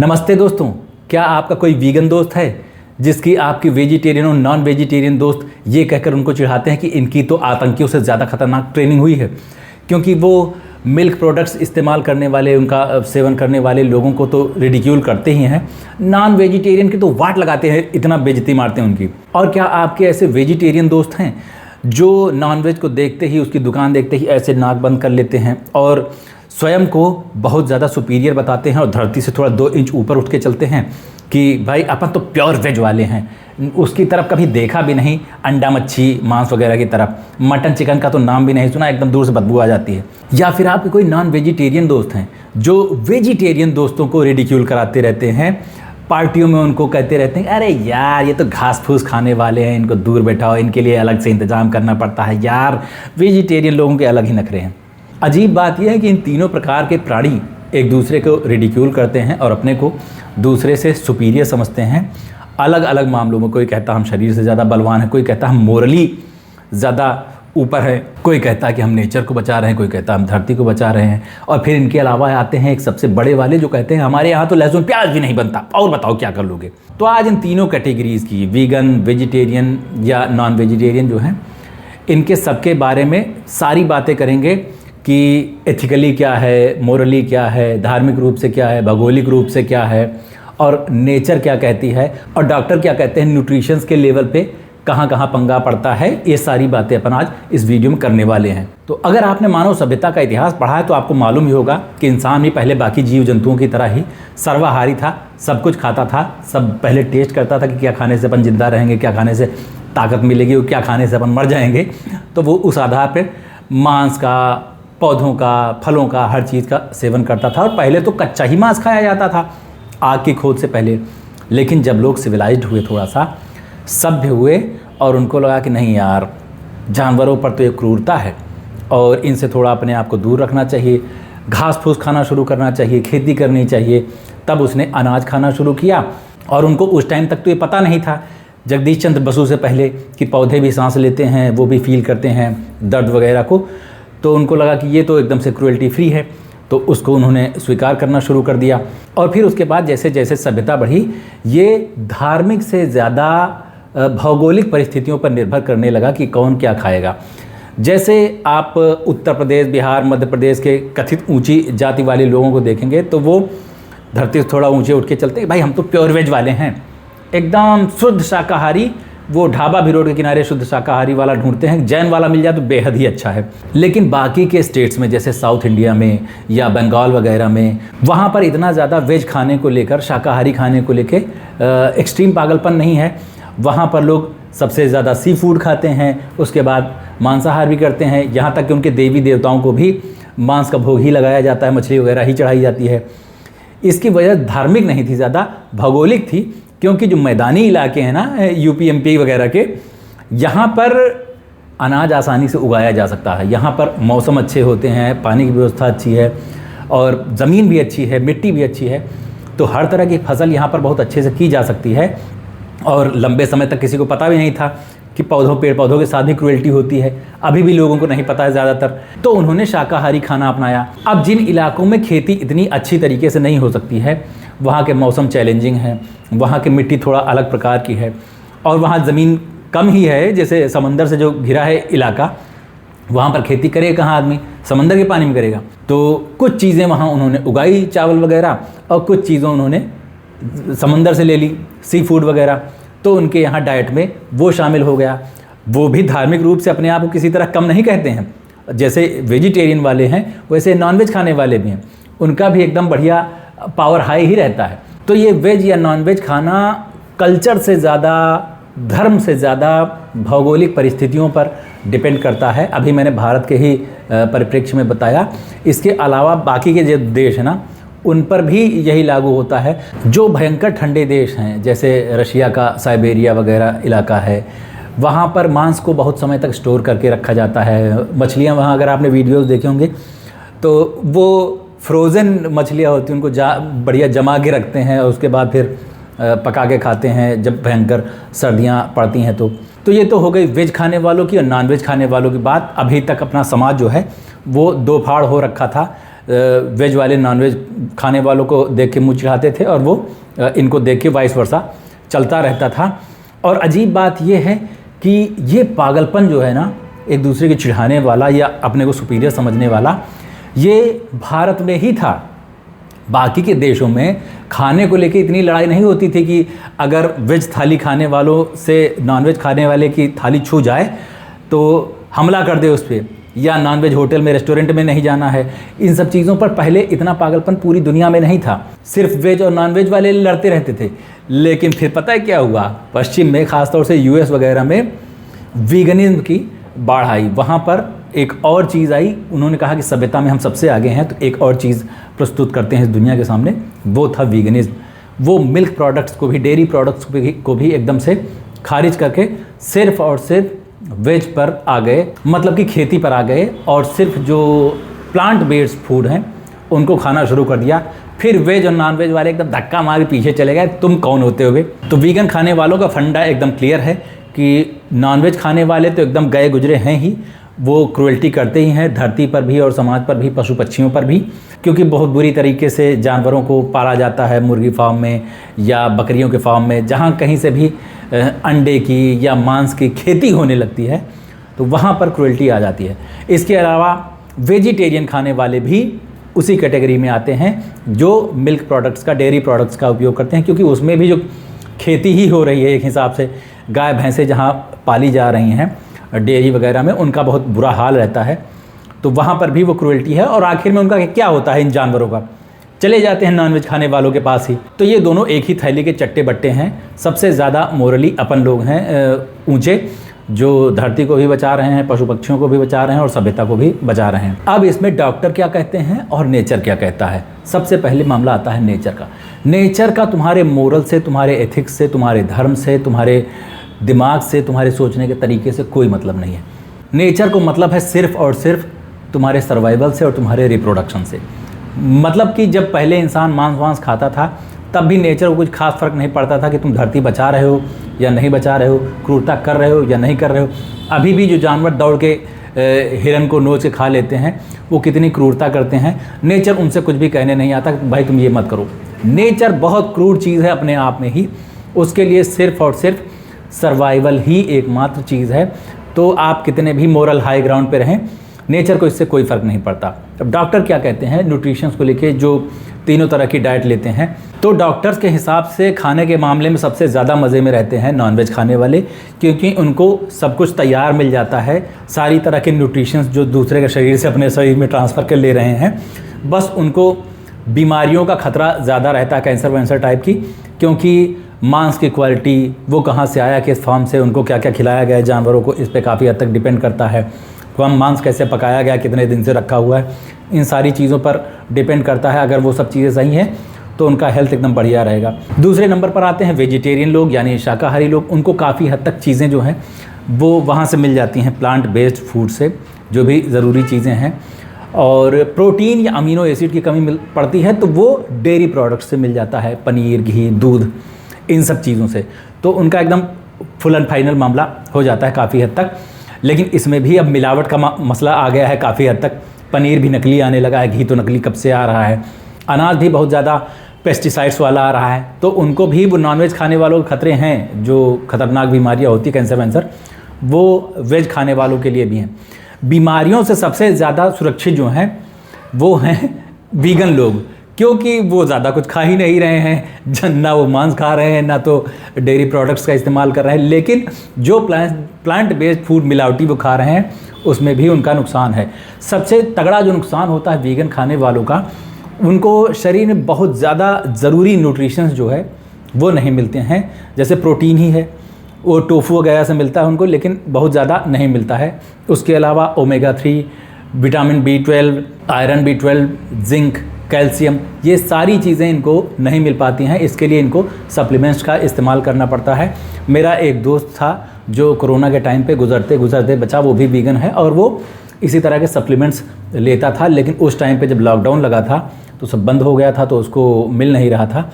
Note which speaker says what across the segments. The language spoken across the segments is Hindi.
Speaker 1: नमस्ते दोस्तों, क्या आपका कोई वीगन दोस्त है जिसकी आपकी वेजिटेरियन और नॉन वेजिटेरियन दोस्त ये कहकर उनको चिढ़ाते हैं कि इनकी तो आतंकियों से ज़्यादा खतरनाक ट्रेनिंग हुई है, क्योंकि वो मिल्क प्रोडक्ट्स इस्तेमाल करने वाले, उनका सेवन करने वाले लोगों को तो रिडिक्यूल करते ही हैं, नॉन वेजिटेरियन की तो वाट लगाते हैं, इतना बेइज्जती मारते हैं उनकी। और क्या आपके ऐसे वेजिटेरियन दोस्त हैं जो नॉनवेज को देखते ही, उसकी दुकान देखते ही ऐसे नाक बंद कर लेते हैं और स्वयं को बहुत ज़्यादा सुपीरियर बताते हैं और धरती से थोड़ा 2 इंच ऊपर उठ के चलते हैं कि भाई अपन तो प्योर वेज वाले हैं, उसकी तरफ कभी देखा भी नहीं, अंडा मच्छी मांस वगैरह की तरफ, मटन चिकन का तो नाम भी नहीं सुना, एकदम दूर से बदबू आ जाती है। या फिर आपके कोई नॉन वेजिटेरियन दोस्त हैं जो वेजिटेरियन दोस्तों को रिडिक्यूल कराते रहते हैं, पार्टियों में उनको कहते रहते हैं अरे यार ये तो घास फूस खाने वाले हैं, इनको दूर बैठाओ, इनके लिए अलग से इंतज़ाम करना पड़ता है, यार वेजिटेरियन लोगों के अलग ही नखरे हैं। अजीब बात यह है कि इन तीनों प्रकार के प्राणी एक दूसरे को रिडिक्यूल करते हैं और अपने को दूसरे से सुपीरियर समझते हैं अलग अलग मामलों में। कोई कहता हम शरीर से ज़्यादा बलवान है, कोई कहता हम मोरली ज़्यादा ऊपर है, कोई कहता कि हम नेचर को बचा रहे हैं, कोई कहता हम धरती को बचा रहे हैं। और फिर इनके अलावा आते हैं एक सबसे बड़े वाले जो कहते हैं हमारे यहाँ तो लहसुन प्याज भी नहीं बनता, और बताओ क्या कर लोगे। तो आज इन तीनों कैटेगरीज़ की, वीगन, वेजिटेरियन या नॉन वेजिटेरियन जो हैं, इनके सबके बारे में सारी बातें करेंगे कि एथिकली क्या है, मोरली क्या है, धार्मिक रूप से क्या है, भौगोलिक रूप से क्या है, और नेचर क्या कहती है, और डॉक्टर क्या कहते हैं, न्यूट्रिशंस के लेवल पे कहाँ कहाँ पंगा पड़ता है। ये सारी बातें अपन आज इस वीडियो में करने वाले हैं। तो अगर आपने मानव सभ्यता का इतिहास पढ़ा है तो आपको मालूम ही होगा कि इंसान भी पहले बाकी जीव जंतुओं की तरह ही सर्वाहारी था, सब कुछ खाता था, सब पहले टेस्ट करता था कि क्या खाने से अपन जिंदा रहेंगे, क्या खाने से ताकत मिलेगी और क्या खाने से अपन मर जाएंगे। तो वो उस आधार पर मांस का, पौधों का, फलों का, हर चीज़ का सेवन करता था। और पहले तो कच्चा ही मांस खाया जाता था आग की खोज से पहले। लेकिन जब लोग सिविलाइज्ड हुए, थोड़ा सा सभ्य हुए, और उनको लगा कि नहीं यार, जानवरों पर तो एक क्रूरता है और इनसे थोड़ा अपने आप को दूर रखना चाहिए, घास फूस खाना शुरू करना चाहिए, खेती करनी चाहिए, तब उसने अनाज खाना शुरू किया। और उनको उस टाइम तक तो ये पता नहीं था, जगदीश चंद्र बसु से पहले, कि पौधे भी सांस लेते हैं, वो भी फील करते हैं दर्द वगैरह को। तो उनको लगा कि ये तो एकदम से क्रुएल्टी फ्री है, तो उसको उन्होंने स्वीकार करना शुरू कर दिया। और फिर उसके बाद जैसे जैसे सभ्यता बढ़ी, ये धार्मिक से ज़्यादा भौगोलिक परिस्थितियों पर निर्भर करने लगा कि कौन क्या खाएगा। जैसे आप उत्तर प्रदेश, बिहार, मध्य प्रदेश के कथित ऊंची जाति वाले लोगों को देखेंगे तो वो धरती से थोड़ा ऊंचे उठ के चलते, भाई हम तो प्योर वेज वाले हैं, एकदम शुद्ध शाकाहारी। वो ढाबा भी रोड के किनारे शुद्ध शाकाहारी वाला ढूंढते हैं, जैन वाला मिल जाए तो बेहद ही अच्छा है। लेकिन बाकी के स्टेट्स में, जैसे साउथ इंडिया में या बंगाल वगैरह में, वहाँ पर इतना ज़्यादा वेज खाने को लेकर, शाकाहारी खाने को लेकर एक्सट्रीम पागलपन नहीं है। वहाँ पर लोग सबसे ज़्यादा सी फूड खाते हैं, उसके बाद मांसाहार भी करते हैं, यहाँ तक कि उनके देवी देवताओं को भी मांस का भोग ही लगाया जाता है, मछली वगैरह ही चढ़ाई जाती है। इसकी वजह धार्मिक नहीं थी, ज़्यादा भौगोलिक थी, क्योंकि जो मैदानी इलाके हैं ना, यूपी एमपी वगैरह के, यहाँ पर अनाज आसानी से उगाया जा सकता है, यहाँ पर मौसम अच्छे होते हैं, पानी की व्यवस्था अच्छी है और ज़मीन भी अच्छी है, मिट्टी भी अच्छी है, तो हर तरह की फसल यहाँ पर बहुत अच्छे से की जा सकती है। और लंबे समय तक किसी को पता भी नहीं था कि पेड़ पौधों के साथ भी क्रुएल्टी होती है, अभी भी लोगों को नहीं पता है ज़्यादातर। तो उन्होंने शाकाहारी खाना अपनाया। अब जिन इलाकों में खेती इतनी अच्छी तरीके से नहीं हो सकती है, वहाँ के मौसम चैलेंजिंग है, वहाँ की मिट्टी थोड़ा अलग प्रकार की है, और वहाँ ज़मीन कम ही है, जैसे समंदर से जो घिरा है इलाका, वहाँ पर खेती करे कहाँ आदमी, समंदर के पानी में करेगा। तो कुछ चीज़ें वहाँ उन्होंने उगाई, चावल वगैरह, और कुछ चीज़ें उन्होंने समंदर से ले ली, सी फूड वगैरह, तो उनके यहाँ डाइट में वो शामिल हो गया। वो भी धार्मिक रूप से अपने आप को किसी तरह कम नहीं कहते हैं, जैसे वेजिटेरियन वाले हैं वैसे नॉनवेज खाने वाले भी हैं, उनका भी एकदम बढ़िया पावर हाई ही रहता है। तो ये वेज या नॉनवेज खाना कल्चर से ज़्यादा, धर्म से ज़्यादा भौगोलिक परिस्थितियों पर डिपेंड करता है। अभी मैंने भारत के ही परिप्रेक्ष्य में बताया, इसके अलावा बाकी के जो देश हैं ना, उन पर भी यही लागू होता है। जो भयंकर ठंडे देश हैं, जैसे रशिया का साइबेरिया वगैरह इलाका है, वहाँ पर मांस को बहुत समय तक स्टोर करके रखा जाता है। मछलियाँ वहाँ, अगर आपने वीडियोस देखे होंगे तो वो फ्रोज़न मछलियाँ होती हैं, उनको बढ़िया जमा के रखते हैं और उसके बाद फिर पका के खाते हैं जब भयंकर सर्दियाँ पड़ती हैं। तो ये तो हो गई वेज खाने वालों की और नॉन वेज खाने वालों की बात। अभी तक अपना समाज जो है वो दो फाड़ हो रखा था। वेज वाले नॉनवेज खाने वालों को देख के मुँह चिढ़ाते थे और वो इनको देख के वाइस वर्सा चलता रहता था। और अजीब बात ये है कि ये पागलपन जो है ना, एक दूसरे के चिढ़ाने वाला या अपने को सुपीरियर समझने वाला, ये भारत में ही था। बाकी के देशों में खाने को लेके इतनी लड़ाई नहीं होती थी कि अगर वेज थाली खाने वालों से नॉनवेज खाने वाले की थाली छू जाए तो हमला कर दे उस पर, या नॉनवेज होटल में रेस्टोरेंट में नहीं जाना है। इन सब चीज़ों पर पहले इतना पागलपन पूरी दुनिया में नहीं था, सिर्फ वेज और नॉनवेज वाले लड़ते रहते थे। लेकिन फिर पता है क्या हुआ, पश्चिम में ख़ासतौर से यूएस वगैरह में वीगनिज्म की बाढ़ आई। वहाँ पर एक और चीज़ आई, उन्होंने कहा कि सभ्यता में हम सबसे आगे हैं, तो एक और चीज़ प्रस्तुत करते हैं इस दुनिया के सामने, वो था वीगनिज्म। वो मिल्क प्रोडक्ट्स को भी, डेयरी प्रोडक्ट्स को भी एकदम से खारिज करके सिर्फ और सिर्फ वेज पर आ गए, मतलब कि खेती पर आ गए, और सिर्फ जो प्लांट बेस्ड फूड हैं उनको खाना शुरू कर दिया। फिर वेज और नॉन वेज वाले एकदम धक्का मार के पीछे चले गए, तुम कौन होते हुए। तो वीगन खाने वालों का फंडा एकदम क्लियर है कि नॉनवेज खाने वाले तो एकदम गए गुजरे हैं ही, वो क्रुएल्टी करते ही हैं धरती पर भी और समाज पर भी, पशु पक्षियों पर भी, क्योंकि बहुत बुरी तरीके से जानवरों को पाला जाता है मुर्गी फार्म में या बकरियों के फार्म में। जहाँ कहीं से भी अंडे की या मांस की खेती होने लगती है तो वहाँ पर क्रुएल्टी आ जाती है। इसके अलावा वेजिटेरियन खाने वाले भी उसी कैटेगरी में आते हैं जो मिल्क प्रोडक्ट्स का, डेयरी प्रोडक्ट्स का उपयोग करते हैं, क्योंकि उसमें भी जो खेती ही हो रही है एक हिसाब से, गाय भैंसें जहाँ पाली जा रही हैं डेयरी वगैरह में, उनका बहुत बुरा हाल रहता है, तो वहाँ पर भी वो क्रुएल्टी है। और आखिर में उनका क्या होता है इन जानवरों का, चले जाते हैं नॉनवेज खाने वालों के पास ही। तो ये दोनों एक ही थैली के चट्टे बट्टे हैं। सबसे ज़्यादा मोरली अपन लोग हैं ऊंचे, जो धरती को भी बचा रहे हैं, पशु पक्षियों को भी बचा रहे हैं और सभ्यता को भी बचा रहे हैं। अब इसमें डॉक्टर क्या कहते हैं और नेचर क्या कहता है। सबसे पहले मामला आता है नेचर का। नेचर का तुम्हारे मोरल से, तुम्हारे एथिक्स से, तुम्हारे धर्म से, तुम्हारे दिमाग से, तुम्हारे सोचने के तरीके से कोई मतलब नहीं है। नेचर को मतलब है सिर्फ और सिर्फ तुम्हारे सर्वाइवल से और तुम्हारे रिप्रोडक्शन से। मतलब कि जब पहले इंसान मांस वांस खाता था तब भी नेचर को कुछ खास फर्क नहीं पड़ता था कि तुम धरती बचा रहे हो या नहीं बचा रहे हो, क्रूरता कर रहे हो या नहीं कर रहे हो। अभी भी जो जानवर दौड़ के हिरन को नोच के खा लेते हैं वो कितनी क्रूरता करते हैं, नेचर उनसे कुछ भी कहने नहीं आता भाई तुम ये मत करो। नेचर बहुत क्रूर चीज़ है अपने आप में ही, उसके लिए सिर्फ और सिर्फ सर्वाइवल ही एकमात्र चीज़ है। तो आप कितने भी मोरल हाई ग्राउंड पे रहें, नेचर को इससे कोई फ़र्क नहीं पड़ता। अब डॉक्टर क्या कहते हैं न्यूट्रिशंस को लेके, जो तीनों तरह की डाइट लेते हैं, तो डॉक्टर्स के हिसाब से खाने के मामले में सबसे ज़्यादा मज़े में रहते हैं नॉनवेज खाने वाले, क्योंकि उनको सब कुछ तैयार मिल जाता है। सारी तरह के न्यूट्रिशंस जो दूसरे के शरीर से अपने शरीर में ट्रांसफ़र कर ले रहे हैं, बस उनको बीमारियों का खतरा ज़्यादा रहता है, कैंसर वैंसर टाइप की, क्योंकि मांस की क्वालिटी, वो कहाँ से आया, किस फार्म से, उनको क्या क्या खिलाया गया है जानवरों को, इस पर काफ़ी हद तक डिपेंड करता है। कम मांस कैसे पकाया गया, कितने दिन से रखा हुआ है, इन सारी चीज़ों पर डिपेंड करता है। अगर वो सब चीज़ें सही हैं तो उनका हेल्थ एकदम बढ़िया रहेगा। दूसरे नंबर पर आते हैं वेजिटेरियन लोग, यानी शाकाहारी लोग। उनको काफ़ी हद तक चीज़ें जो हैं वो वहाँ से मिल जाती हैं प्लांट बेस्ड फूड से, जो भी ज़रूरी चीज़ें हैं। और प्रोटीन या अमीनो एसिड की कमी पड़ती है तो वो डेयरी प्रोडक्ट से मिल जाता है, पनीर, घी, दूध, इन सब चीज़ों से। तो उनका एकदम फुल एंड फाइनल मामला हो जाता है काफ़ी हद तक। लेकिन इसमें भी अब मिलावट का मसला आ गया है काफ़ी हद तक। पनीर भी नकली आने लगा है, घी तो नकली कब से आ रहा है, अनाज भी बहुत ज़्यादा पेस्टिसाइड्स वाला आ रहा है। तो उनको भी वो नॉनवेज खाने वालों के खतरे हैं, जो खतरनाक बीमारियाँ होती, कैंसर वैंसर, वो वेज खाने वालों के लिए भी हैं। बीमारियों से सबसे ज़्यादा सुरक्षित जो हैं वो हैं वीगन लोग, क्योंकि वो ज़्यादा कुछ खा ही नहीं रहे हैं, ना वो मांस खा रहे हैं, ना तो डेयरी प्रोडक्ट्स का इस्तेमाल कर रहे हैं। लेकिन जो प्लांट बेस्ड फूड मिलावटी वो खा रहे हैं उसमें भी उनका नुकसान है। सबसे तगड़ा जो नुकसान होता है वीगन खाने वालों का, उनको शरीर में बहुत ज़्यादा ज़रूरी न्यूट्रिशंस जो है वो नहीं मिलते हैं। जैसे प्रोटीन ही है, वो टोफू वगैरह से मिलता है उनको, लेकिन बहुत ज़्यादा नहीं मिलता है। उसके अलावा omega 3, vitamin B12, iron B12, zinc, calcium, ये सारी चीज़ें इनको नहीं मिल पाती हैं। इसके लिए इनको सप्लीमेंट्स का इस्तेमाल करना पड़ता है। मेरा एक दोस्त था जो कोरोना के टाइम पे गुजरते गुजरते बचा, वो भी वीगन है और वो इसी तरह के सप्लीमेंट्स लेता था। लेकिन उस टाइम पे जब लॉकडाउन लगा था तो सब बंद हो गया था, तो उसको मिल नहीं रहा था,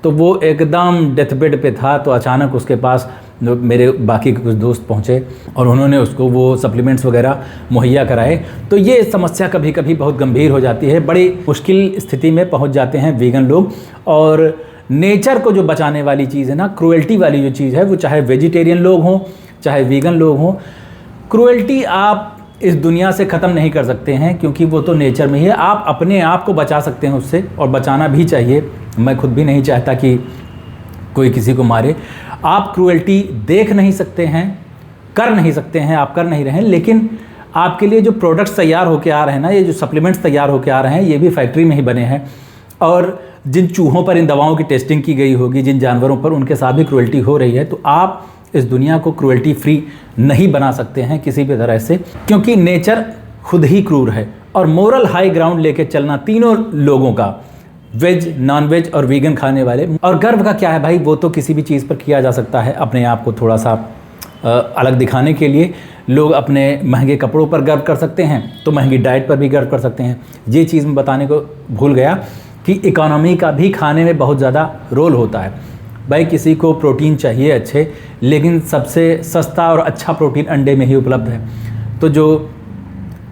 Speaker 1: तो वो एकदम डेथ बेड पे था। तो अचानक उसके पास मेरे बाकी के कुछ दोस्त पहुँचे और उन्होंने उसको वो सप्लीमेंट्स वगैरह मुहैया कराए। तो ये समस्या कभी कभी बहुत गंभीर हो जाती है, बड़ी मुश्किल स्थिति में पहुँच जाते हैं वीगन लोग। और नेचर को जो बचाने वाली चीज़ है ना, क्रूएल्टी वाली जो चीज़ है, वो चाहे वेजिटेरियन लोग हों चाहे वीगन लोग हों, क्रूएल्टी आप इस दुनिया से ख़त्म नहीं कर सकते हैं, क्योंकि वो तो नेचर में ही है। आप अपने आप को बचा सकते हैं उससे, और बचाना भी चाहिए। मैं खुद भी नहीं चाहता कि कोई किसी को मारे। आप क्रूएल्टी देख नहीं सकते हैं, कर नहीं सकते हैं, आप कर नहीं रहे हैं, लेकिन आपके लिए जो प्रोडक्ट्स तैयार होके आ रहे हैं ना, ये जो सप्लीमेंट्स तैयार होके आ रहे हैं, ये भी फैक्ट्री में ही बने हैं। और जिन चूहों पर इन दवाओं की टेस्टिंग की गई होगी, जिन जानवरों पर, उनके साथ भी क्रूएल्टी हो रही है। तो आप इस दुनिया को क्रूएल्टी फ्री नहीं बना सकते हैं किसी भी तरह से, क्योंकि नेचर खुद ही क्रूर है। और मोरल हाई ग्राउंड लेके चलना तीनों लोगों का, वेज, नॉन वेज और वीगन खाने वाले। और गर्व का क्या है भाई, वो तो किसी भी चीज़ पर किया जा सकता है, अपने आप को थोड़ा सा अलग दिखाने के लिए। लोग अपने महंगे कपड़ों पर गर्व कर सकते हैं, तो महंगी डाइट पर भी गर्व कर सकते हैं। ये चीज़ मैं बताने को भूल गया कि इकोनॉमी का भी खाने में बहुत ज़्यादा रोल होता है। भाई किसी को प्रोटीन चाहिए अच्छे, लेकिन सबसे सस्ता और अच्छा प्रोटीन अंडे में ही उपलब्ध है। तो जो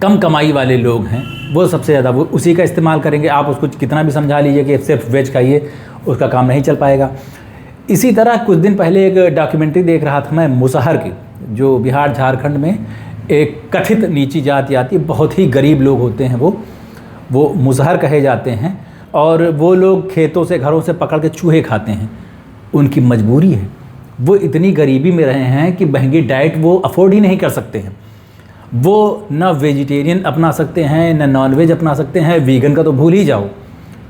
Speaker 1: कम कमाई वाले लोग हैं वो सबसे ज़्यादा वो उसी का इस्तेमाल करेंगे। आप उसको कितना भी समझा लीजिए कि सिर्फ वेज खाइए, उसका काम नहीं चल पाएगा। इसी तरह कुछ दिन पहले एक डॉक्यूमेंट्री देख रहा था मैं मुसहर की, जो बिहार झारखंड में एक कथित नीची जाति आती है, बहुत ही गरीब लोग होते हैं वो मुसहर कहे जाते हैं। और वो लोग खेतों से, घरों से पकड़ के चूहे खाते हैं। उनकी मजबूरी है, वो इतनी गरीबी में रहे हैं कि महंगी डाइट वो अफोर्ड ही नहीं कर सकते हैं। वो ना वेजिटेरियन अपना सकते हैं, ना नॉन वेज अपना सकते हैं, वीगन का तो भूल ही जाओ।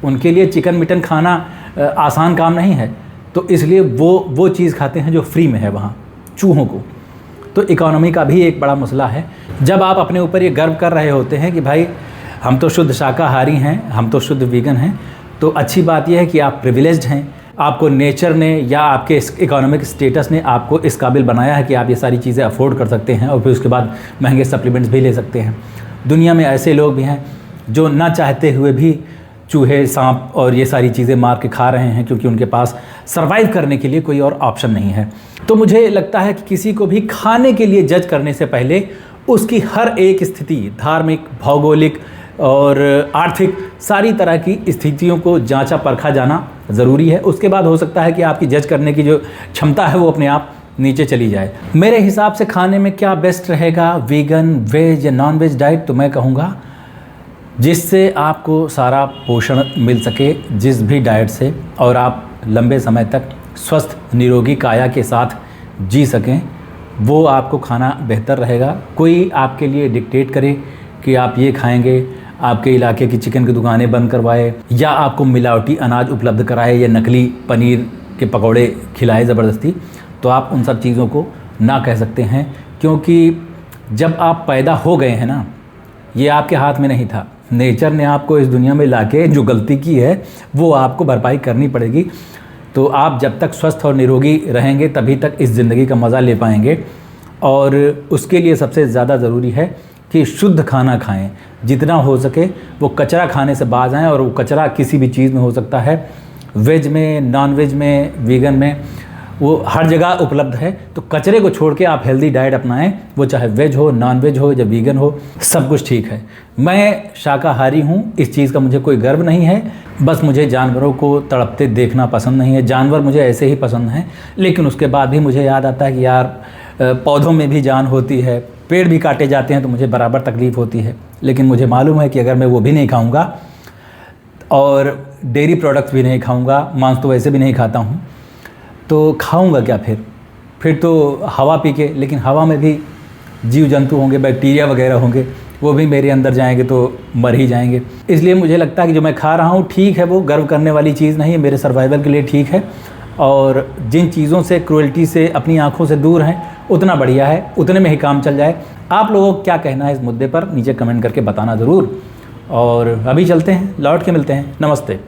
Speaker 1: उनके लिए चिकन मिटन खाना आसान काम नहीं है। तो इसलिए वो चीज़ खाते हैं जो फ्री में है वहाँ, चूहों को। तो इकोनॉमी का भी एक बड़ा मसला है। जब आप अपने ऊपर ये गर्व कर रहे होते हैं कि भाई हम तो शुद्ध शाकाहारी हैं, हम तो शुद्ध वीगन हैं, तो अच्छी बात यह है कि आप प्रिविलेज्ड हैं। आपको नेचर ने या आपके इकोनॉमिक स्टेटस ने आपको इस काबिल बनाया है कि आप ये सारी चीज़ें अफोर्ड कर सकते हैं और फिर उसके बाद महंगे सप्लीमेंट्स भी ले सकते हैं। दुनिया में ऐसे लोग भी हैं जो ना चाहते हुए भी चूहे, सांप और ये सारी चीज़ें मार के खा रहे हैं, क्योंकि उनके पास सर्वाइव करने के लिए कोई और ऑप्शन नहीं है। तो मुझे लगता है कि किसी को भी खाने के लिए जज करने से पहले उसकी हर एक स्थिति, धार्मिक, भौगोलिक और आर्थिक, सारी तरह की स्थितियों को जांचा परखा जाना ज़रूरी है। उसके बाद हो सकता है कि आपकी जज करने की जो क्षमता है वो अपने आप नीचे चली जाए। मेरे हिसाब से खाने में क्या बेस्ट रहेगा, वीगन, वेज या नॉन वेज डाइट, तो मैं कहूँगा जिससे आपको सारा पोषण मिल सके जिस भी डाइट से, और आप लंबे समय तक स्वस्थ निरोगी काया के साथ जी सकें, वो आपको खाना बेहतर रहेगा। कोई आपके लिए डिक्टेट करे कि आप ये खाएंगे, आपके इलाके की चिकन की दुकानें बंद करवाए, या आपको मिलावटी अनाज उपलब्ध कराए, या नकली पनीर के पकौड़े खिलाए ज़बरदस्ती, तो आप उन सब चीज़ों को ना कह सकते हैं। क्योंकि जब आप पैदा हो गए हैं ना, ये आपके हाथ में नहीं था। नेचर ने आपको इस दुनिया में लाके जो गलती की है वो आपको भरपाई करनी पड़ेगी। तो आप जब तक स्वस्थ और निरोगी रहेंगे तभी तक इस ज़िंदगी का मज़ा ले पाएंगे। और उसके लिए सबसे ज़्यादा ज़रूरी है कि शुद्ध खाना खाएं, जितना हो सके वो कचरा खाने से बाज आएँ। और वो कचरा किसी भी चीज़ में हो सकता है, वेज में, नॉन वेज में, वीगन में, वो हर जगह उपलब्ध है। तो कचरे को छोड़ के आप हेल्दी डाइट अपनाएं, वो चाहे वेज हो, नॉन वेज हो या वीगन हो, सब कुछ ठीक है। मैं शाकाहारी हूँ, इस चीज़ का मुझे कोई गर्व नहीं है। बस मुझे जानवरों को तड़पते देखना पसंद नहीं है। जानवर मुझे ऐसे ही पसंद हैं, लेकिन उसके बाद भी मुझे याद आता है कि यार पौधों में भी जान होती है, पेड़ भी काटे जाते हैं, तो मुझे बराबर तकलीफ़ होती है। लेकिन मुझे मालूम है कि अगर मैं वो भी नहीं खाऊँगा और डेयरी प्रोडक्ट्स भी नहीं खाऊँगा, मांस तो वैसे भी नहीं खाता हूँ, तो खाऊंगा क्या फिर तो हवा पी के। लेकिन हवा में भी जीव जंतु होंगे, बैक्टीरिया वगैरह होंगे, वो भी मेरे अंदर जाएंगे तो मर ही जाएंगे। इसलिए मुझे लगता है कि जो मैं खा रहा हूँ ठीक है, वो गर्व करने वाली चीज़ नहीं है, मेरे सर्वाइवल के लिए ठीक है। और जिन चीज़ों से, क्रूएल्टी से अपनी आँखों से दूर हैं, उतना बढ़िया है, उतने में ही काम चल जाए। आप लोगों को क्या कहना है इस मुद्दे पर नीचे कमेंट करके बताना ज़रूर। और अभी चलते हैं, लौट के मिलते हैं। नमस्ते।